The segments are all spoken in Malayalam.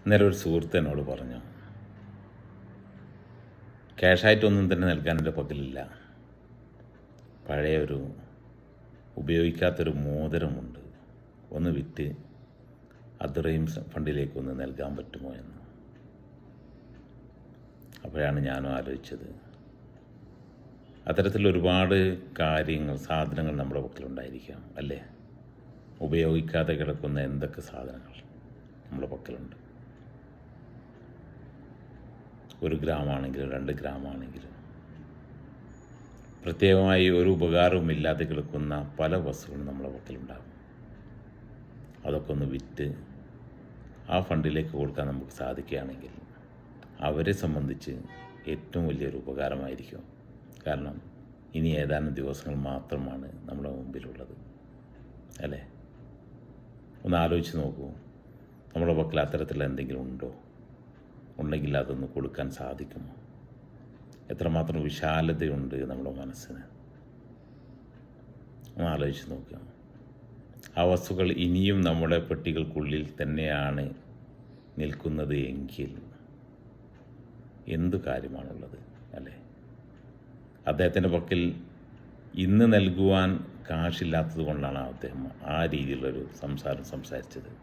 ഇന്നലെ ഒരു സുഹൃത്ത് എന്നോട് പറഞ്ഞു, ക്യാഷായിട്ടൊന്നും തന്നെ നൽകാൻ എൻ്റെ പക്കലില്ല, പഴയൊരു ഉപയോഗിക്കാത്തൊരു മോതിരമുണ്ട്, ഒന്ന് വിറ്റ് അദ്റൈം ഫണ്ടിലേക്കൊന്ന് നൽകാൻ പറ്റുമോ എന്ന്. അപ്പോഴാണ് ഞാനും ആലോചിച്ചത്, അത്തരത്തിൽ ഒരുപാട് കാര്യങ്ങൾ, സാധനങ്ങൾ നമ്മുടെ പക്കലുണ്ടായിരിക്കാം അല്ലേ? ഉപയോഗിക്കാതെ കിടക്കുന്ന എന്തൊക്കെ സാധനങ്ങൾ നമ്മുടെ പക്കലുണ്ട്. 1 ഗ്രാമാണെങ്കിലും 2 ഗ്രാമാണെങ്കിലും പ്രത്യേകമായി ഒരു ഉപകാരവും ഇല്ലാതെ കിടക്കുന്ന പല വസ്തുക്കളും നമ്മുടെ പക്കലുണ്ടാകും. അതൊക്കെ ഒന്ന് വിറ്റ് ആ ഫണ്ടിലേക്ക് കൊടുക്കാൻ നമുക്ക് സാധിക്കുകയാണെങ്കിൽ അവരെ സംബന്ധിച്ച് ഏറ്റവും വലിയൊരു ഉപകാരമായിരിക്കും. കാരണം ഇനി ഏതാനും ദിവസങ്ങൾ മാത്രമാണ് നമ്മുടെ മുമ്പിലുള്ളത് അല്ലേ? ഒന്ന് ആലോചിച്ച് നോക്കൂ, നമ്മുടെ പക്കൽ അത്തരത്തിലുള്ള എന്തെങ്കിലും ഉണ്ടോ? ഉണ്ടെങ്കിൽ അതൊന്ന് കൊടുക്കാൻ സാധിക്കുമോ? എത്രമാത്രം വിശാലതയുണ്ട് നമ്മുടെ മനസ്സിന്, ഒന്ന് ആലോചിച്ച് നോക്കുക. ആ വസ്തുക്കൾ ഇനിയും നമ്മുടെ പെട്ടികൾക്കുള്ളിൽ തന്നെയാണ് നിൽക്കുന്നത് എങ്കിൽ എന്തു കാര്യമാണുള്ളത് അല്ലേ? അദ്ദേഹത്തിൻ്റെ പക്കൽ ഇന്ന് നൽകുവാൻ കാശില്ലാത്തത് കൊണ്ടാണ് അദ്ദേഹം ആ രീതിയിലുള്ളൊരു സംസാരിച്ചത്.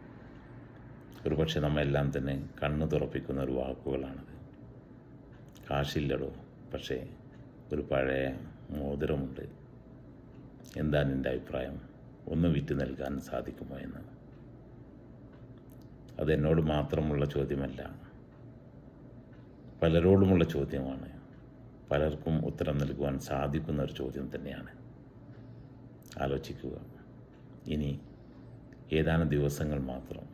ഒരു പക്ഷെ നമ്മെല്ലാം തന്നെ കണ്ണ് തുറപ്പിക്കുന്ന ഒരു വാക്കുകളാണത്. കാശില്ലടോ, പക്ഷേ ഒരു പഴയ മോതിരമുണ്ട്, എന്താണ് എൻ്റെ അഭിപ്രായം, ഒന്ന് വിറ്റ് നൽകാൻ സാധിക്കുമോ എന്ന്. അതെന്നോട് മാത്രമുള്ള ചോദ്യമല്ല, പലരോടുമുള്ള ചോദ്യമാണ്. പലർക്കും ഉത്തരം നൽകുവാൻ സാധിക്കുന്ന ഒരു ചോദ്യം തന്നെയാണ്. ആലോചിക്കുക, ഇനി ഏതാനും ദിവസങ്ങൾ മാത്രം